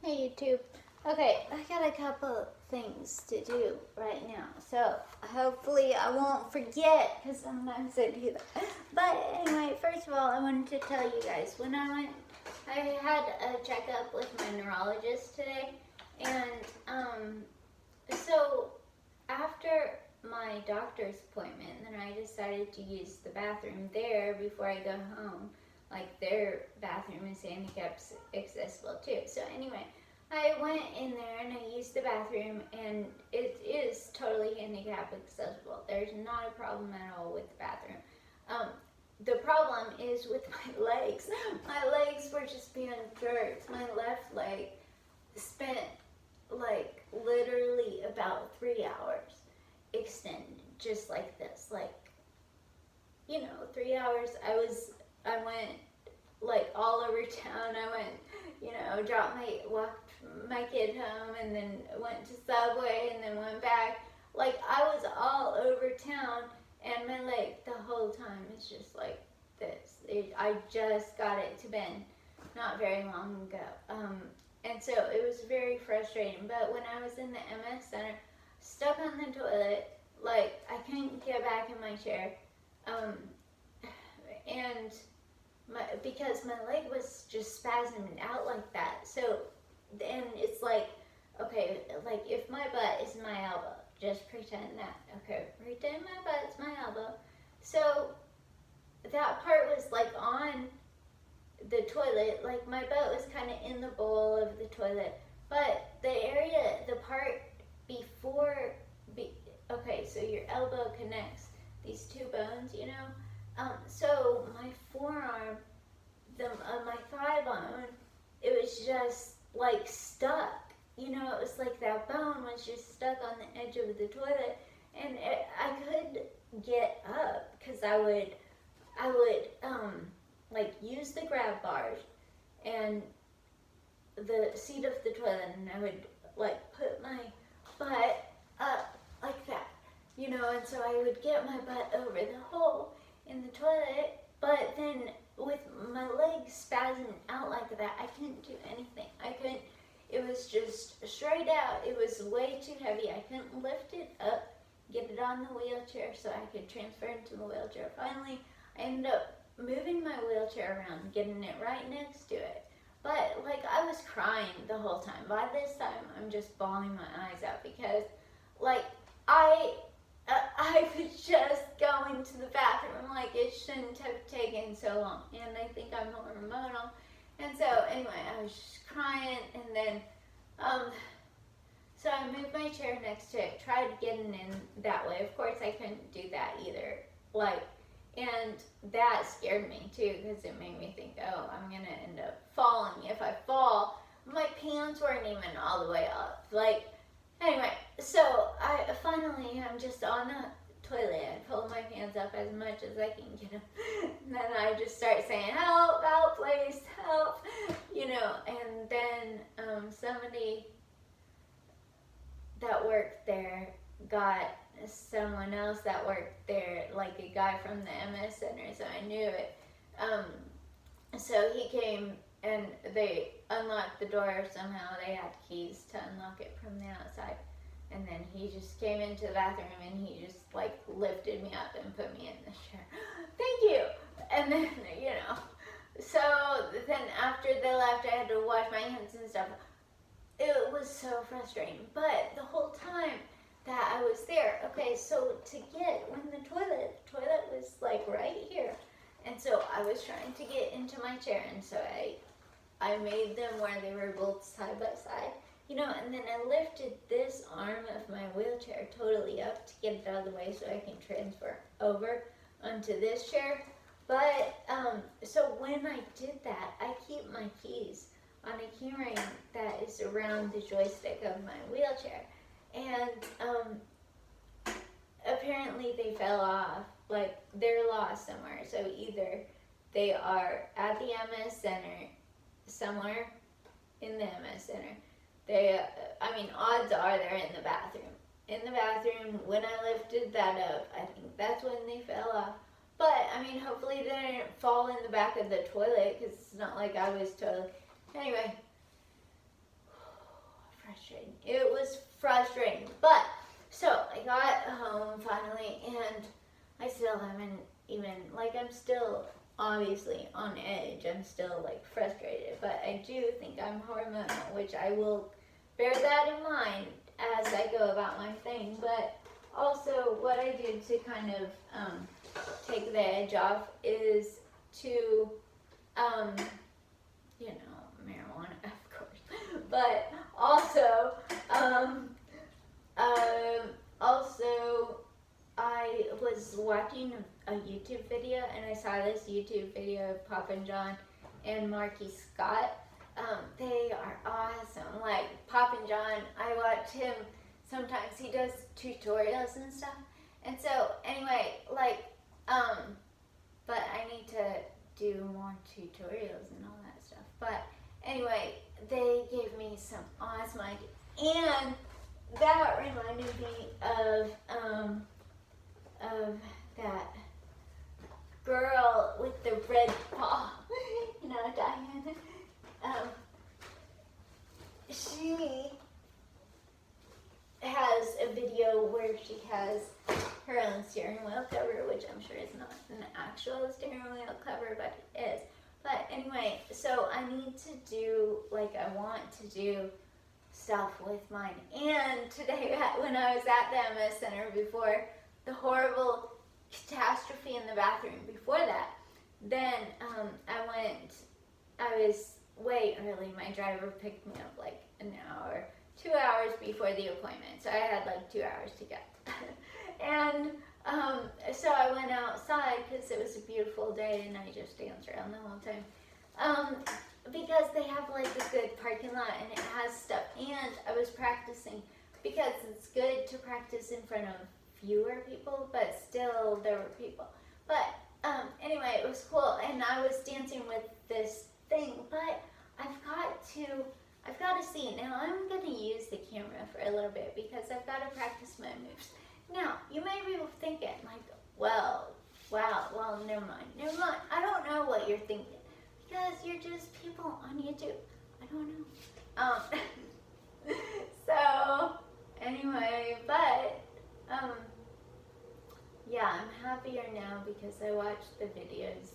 Hey YouTube. Okay, I got a couple things to do right now, so hopefully I won't forget because sometimes I do that. But anyway, first of all, I wanted to tell you guys when I had a checkup with my neurologist today, and so after my doctor's appointment, then I decided to use the bathroom there before I go home. Like their bathroom is handicap accessible too. So anyway, I went in there and I used the bathroom, and it is totally handicap accessible. There's not a problem at all with the bathroom. The problem is with my legs. My legs were just being jerked. My left leg spent like literally about 3 hours extended just like this, like 3 hours. I went like all over town. I went, walked my kid home, and then went to Subway, and then went back. Like I was all over town, and my leg the whole time is just like this. I just got it to bend not very long ago. And so it was very frustrating. But when I was in the MS center, stuck on the toilet, like I couldn't get back in my chair, and because my leg was just spasming out like that. So then it's like, okay, like if my butt is my elbow, just pretend that. Okay, pretend my butt's my elbow. So that part was like on the toilet, like my butt was kind of in the bowl of the toilet, but the part before, okay, so your elbow connects these two bones, so my forearm, my thigh bone, it was just like stuck, it was like that bone was just stuck on the edge of the toilet, and I could get up because I would like use the grab bars and the seat of the toilet, and I would like put my butt up like that, and so I would get my butt over the hole in the toilet, but then with my legs spazzing out like that, I couldn't do anything. It was just straight out. It was way too heavy. I couldn't lift it up, get it on the wheelchair so I could transfer into the wheelchair. Finally, I ended up moving my wheelchair around, getting it right next to it. But like I was crying the whole time. By this time, I'm just bawling my eyes out because like I was just going to the bathroom. Like it shouldn't have taken so long, and I think I'm hormonal. And so anyway, I was just crying, and then so I moved my chair next to it, tried getting in that way. Of course, I couldn't do that either. And that scared me too, because it made me think, oh, I'm gonna end up falling. If I fall, my pants weren't even all the way up. Anyway, so I'm just on the toilet. I pull my pants up as much as I can get them. And then I just start saying, help, help, please, help, and then somebody that worked there got someone else that worked there, like a guy from the MS Center, so I knew it. So he came, and they unlocked the door somehow. They had keys to unlock it from the outside. And then he just came into the bathroom, and he just like lifted me up and put me in the chair. Thank you. And then, so then after they left, I had to wash my hands and stuff. It was so frustrating. But the whole time that I was there, okay, so when the toilet was like right here. And so I was trying to get into my chair, and so I made them where they were both side by side, and then I lifted this arm of my wheelchair totally up to get it out of the way so I can transfer over onto this chair. But, so when I did that, I keep my keys on a key ring that is around the joystick of my wheelchair. And apparently they fell off, like they're lost somewhere. So either they are at the MS Center, somewhere in the MS Center. Odds are they're in the bathroom. In the bathroom, when I lifted that up, I think that's when they fell off. But, hopefully they didn't fall in the back of the toilet, because it's not like I was totally... Anyway, It was frustrating, but so I got home finally, and I still haven't even, like, I'm still obviously on edge. I'm still like frustrated, but I do think I'm hormonal, which I will bear that in mind as I go about my thing. But also what I did to kind of take the edge off is to, you know, marijuana, of course, but also, also I was watching a YouTube video, and I saw this YouTube video of Papa John and Marky Scott. They are awesome. Like, Papa John, I watch him sometimes. He does tutorials and stuff. And so, anyway, like, but I need to do more tutorials and all that stuff. But anyway, they gave me some awesome ideas. And that reminded me of that girl with the red paw, you know, Diana. She has a video where she has her own steering wheel cover, which I'm sure is not an actual steering wheel cover, but it is. But anyway, so I need to do, like, I want to do stuff with mine. And today, when I was at the MS Center before the horrible catastrophe in the bathroom before that, then I was way early. My driver picked me up like an hour, 2 hours before the appointment. So I had like 2 hours to get. And so I went outside because it was a beautiful day, and I just danced around the whole time. Because they have like a good parking lot, and it has stuff. And I was practicing, because it's good to practice in front of fewer people, but still there were people. But anyway, it was cool, and I was dancing with this thing. But I've got to see. Now I'm going to use the camera for a little bit, because I've got to practice my moves. Now, you may be thinking, like, well, never mind. I don't know what you're thinking, because you're just people on YouTube. I don't know. So, anyway, but, yeah, I'm happier now because I watched the videos,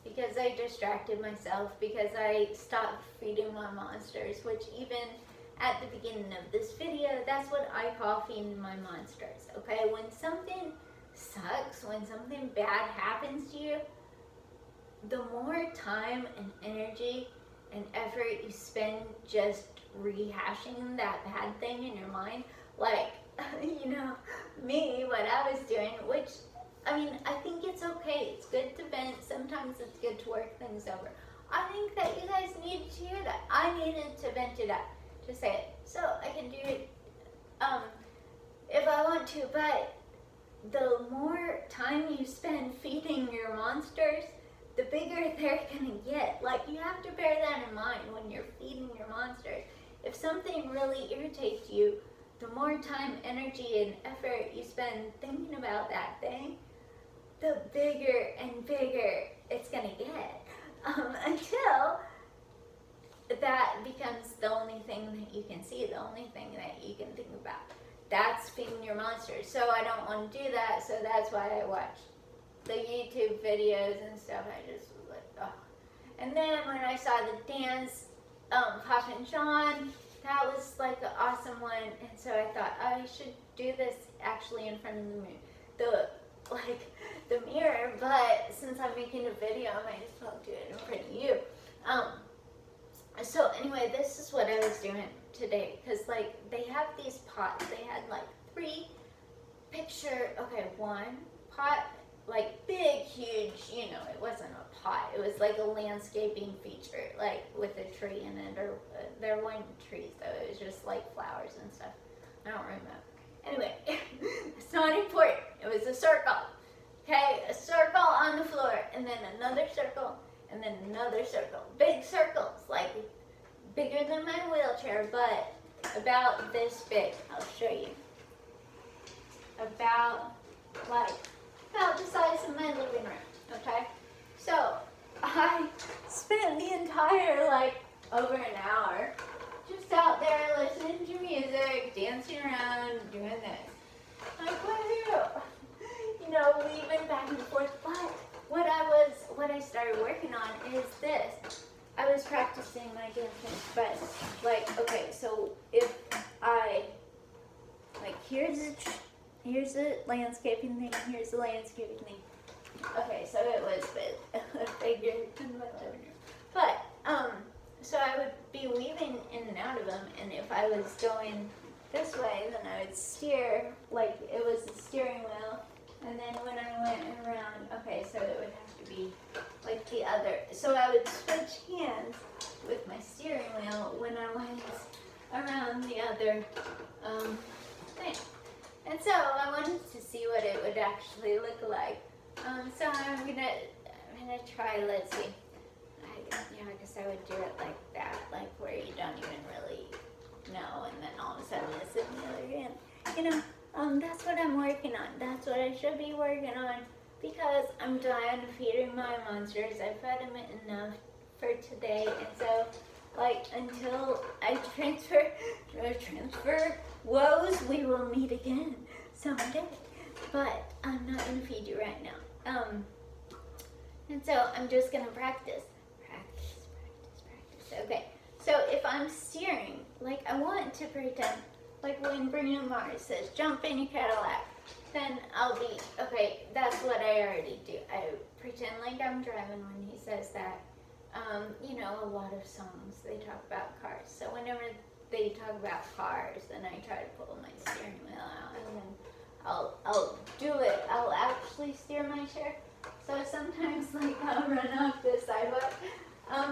because I distracted myself, because I stopped feeding my monsters, which even at the beginning of this video, that's what I call feeding my monsters, okay? When something sucks, when something bad happens to you, the more time and energy and effort you spend just rehashing that bad thing in your mind, like, you know, me, what I was doing, which, I mean, I think it's okay. It's good to vent. Sometimes it's good to work things over. I think that you guys needed to hear that. I needed to vent it out, to say it. So I can do it if I want to, but the more time you spend feeding your monsters, the bigger they're gonna get. Like, you have to bear that in mind when you're feeding your monsters. If something really irritates you, the more time, energy, and effort you spend thinking about that thing, the bigger and bigger it's gonna get. Until that becomes the only thing that you can see, the only thing that you can think about. That's feeding your monsters. So I don't want to do that, so that's why I watch the YouTube videos and stuff. I just was like, oh. And then when I saw the dance, Papa and John, that was like an awesome one. And so I thought I should do this actually in front of the mirror, but since I'm making a video, I might as well do it in front of you. So anyway, this is what I was doing today, because like they have these pots. They had like 3 one pot, like big, huge, you know, it wasn't a pot. It was like a landscaping feature, like with a tree in it, or there weren't trees though. It was just like flowers and stuff. I don't remember. Anyway, it's not important. It was a circle. Okay, a circle on the floor, and then another circle, and then another circle. Big circles, like bigger than my wheelchair, but about this big. I'll show you. About the size of my living room. Okay, so I spent the entire over an hour just out there listening to music, dancing around, doing this. Like, woohoo! You know, weaving back and forth. But what I started working on is this. I was practicing my dancing, but like, okay, so if I, like, here's the landscaping thing, here's the landscaping thing. Okay, so it was a figure in my living room. But, so I would be weaving in and out of them, and if I was going this way, then I would steer, like it was a steering wheel, and then when I went around, okay, so it would have to be like the other, so I would switch hands with my steering wheel when I went around the other thing. And so I wanted to see what it would actually look like. So I'm gonna try, let's see. I guess I would do it like that, like where you don't even really know, and then all of a sudden it's in the other hand. You know, that's what I'm working on. That's what I should be working on, because I'm dying of feeding my monsters. I fed them enough for today, and so, like, until I transfer woes, we will meet again someday. But I'm not gonna feed you right now. And so I'm just gonna practice. Okay, so if I'm steering, like I want to pretend, like when Bruno Mars says, jump in your Cadillac, then I'll be, okay, that's what I already do. I pretend like I'm driving when he says that. You know, a lot of songs, they talk about cars. So whenever they talk about cars, then I try to pull my steering wheel out, and then I'll do it. I'll actually steer my chair. So sometimes, like, I'll run off the sidewalk.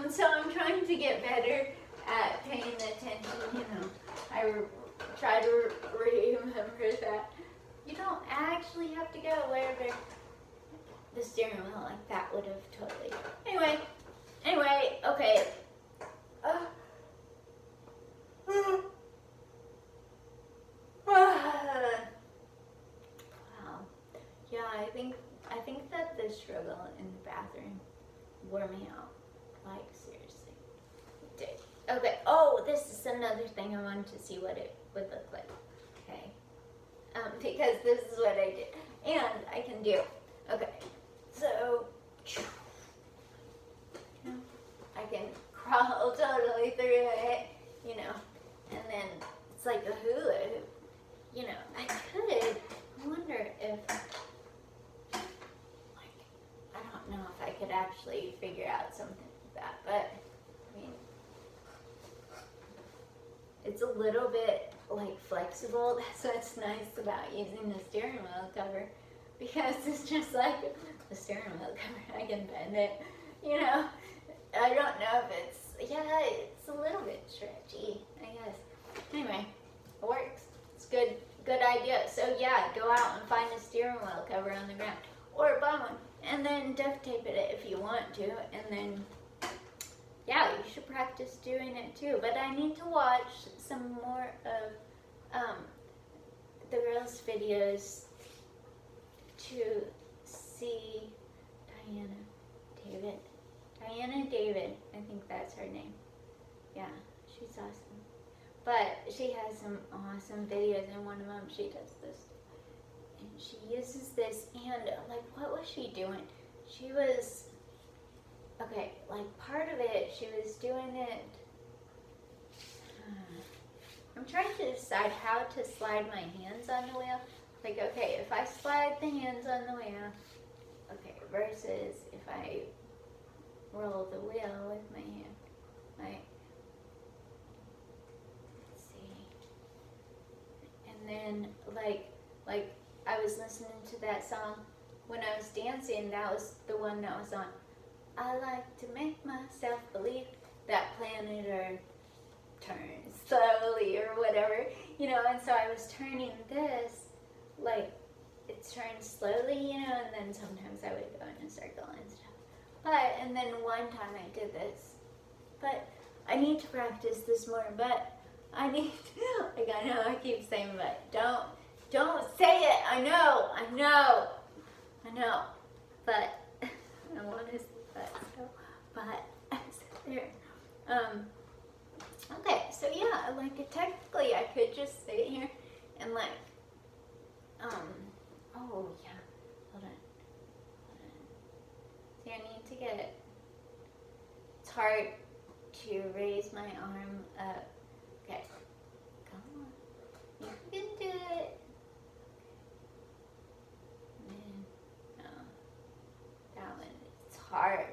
So I'm trying to get better at paying attention, you know. I try to remember that you don't actually have to go wherever the steering wheel, like that would have totally. Anyway, okay. Wow. Yeah, I think that the struggle in the bathroom wore me out. Like, seriously. It did. Okay. Oh, this is another thing I wanted to see what it would look like. Okay. Because this is what I did. And I can do. Okay. So, I can crawl totally through it, you know. And then it's like a hula hoop. You know, I wonder if, like, I don't know if I could actually figure out something like that, but, I mean, it's a little bit, like, flexible. That's what's nice about using the steering wheel cover, because it's just like the steering wheel cover. I can bend it, you know. I don't know if it's, yeah, it's a little bit stretchy, I guess. Anyway, it works. It's good idea. So yeah, go out and find a steering wheel cover on the ground, or buy one, and then duct tape it if you want to, and then, yeah, you should practice doing it too. But I need to watch some more of the girls' videos to see Diana David, I think that's her name. Yeah, she's awesome. But she has some awesome videos, and one of them she does this. And she uses this, and like, what was she doing? She was, okay, like part of it, she was doing it, I'm trying to decide how to slide my hands on the wheel. Like, okay, if I slide the hands on the wheel, okay, versus if I roll the wheel with my hand, right? Let's see. And then, like I was listening to that song when I was dancing. That was the one that was on. I like to make myself believe that planet Earth turns slowly or whatever, you know. And so I was turning this, like, it turned slowly, you know, and then sometimes I would go in a circle and stuff. But, and then one time I did this, but I need to practice this more, but I need to, like, I know I keep saying, but don't say it, I know, but I want to say that, so, but, there. Okay, so yeah, like technically I could just sit here and like, oh yeah, hold on. See, I need to get it. It's hard to raise my arm up. Okay, come on, you can do it. And then, that one, it's hard.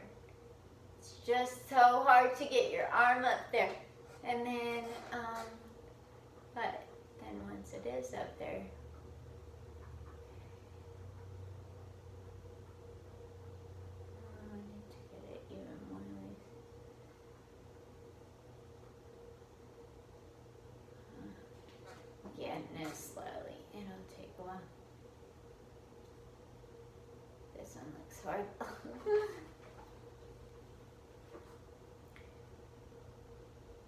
It's just so hard to get your arm up there. And then, but then once it is up there, I need to get it even more loose. Getting it slowly. It'll take a while. This one looks hard.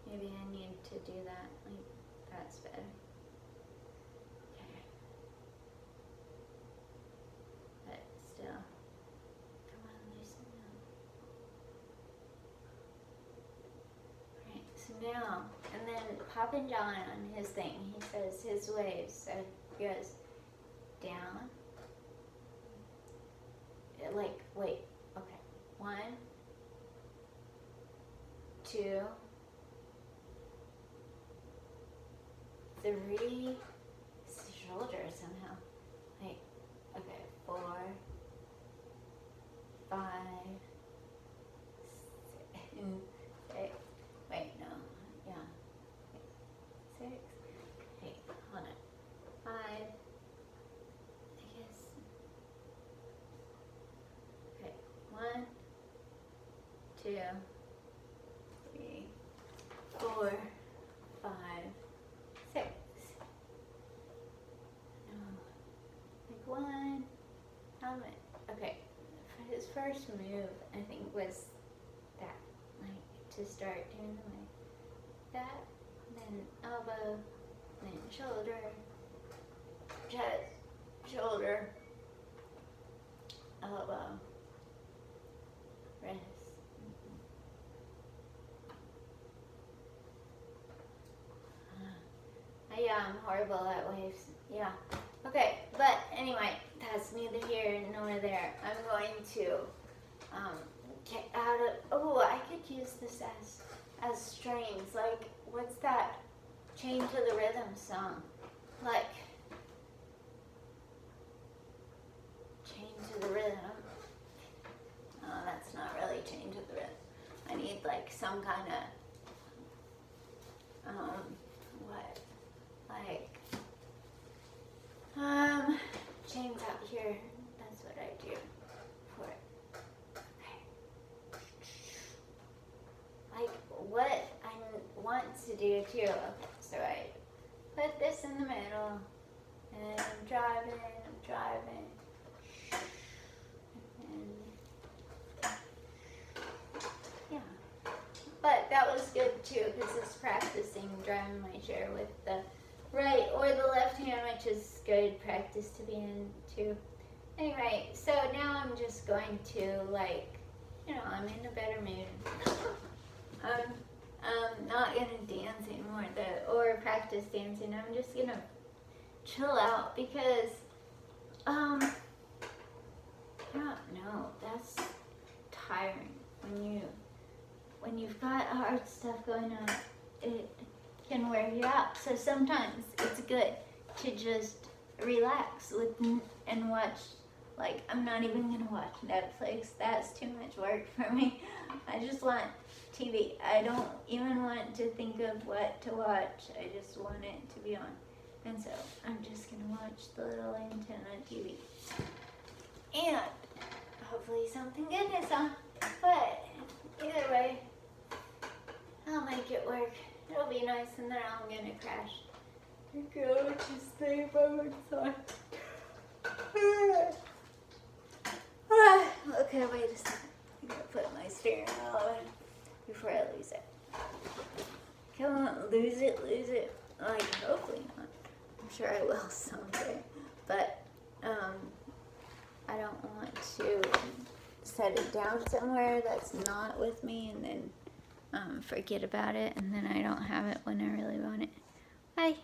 Maybe I need to do that. Like, that's better. Okay. But still. Come on, loosen up. Alright, so now, and then Papa John on his thing, he says his waves. So he goes down. Like, wait, okay. 1, 2, 3, it's the shoulder somehow. Like, okay, 4, 5, 6, wait, no, yeah, 6, wait, hold on, 5, I guess, okay, 1, 2, 3, 4, 5, 6. No. Like 1. How many? Okay. For his first move, I think, was that. Like, to start doing the like that. Then elbow. Then shoulder. Chest. Shoulder. Elbow. Wrist. Yeah, I'm horrible at waves. Yeah. Okay, but anyway, that's neither here nor there. I'm going to get out of. Oh, I could use this as strings. Like, what's that? Chain to the Rhythm song. Like, Chain to the Rhythm. Oh, that's not really Chain to the Rhythm. I need like some kind of what? Like, chains out here. That's what I do for it. Okay. Like, what I want to do too. Okay, so I put this in the middle, and I'm driving. And yeah. But that was good too, because it's practicing driving my chair with the right or the left hand, which is good practice to be in too. Anyway, so now I'm just going to, like, I'm in a better mood. I'm not gonna dance anymore or practice dancing. I'm just gonna chill out because I don't know, that's tiring when you've got hard stuff going on. It can wear you out. So sometimes it's good to just relax and watch. Like, I'm not even gonna watch Netflix. That's too much work for me. I just want TV. I don't even want to think of what to watch. I just want it to be on. And so I'm just gonna watch the little antenna TV. And hopefully something good is on. But either way, I'll make it work. It'll be nice, and then I'm gonna crash. Go to sleep. I'm excited. Okay, wait a second. I'm gonna put my steering wheel on before I lose it. Come on, lose it. Like, hopefully not. I'm sure I will someday. But, I don't want to set it down somewhere that's not with me and then forget about it, and then I don't have it when I really want Bye.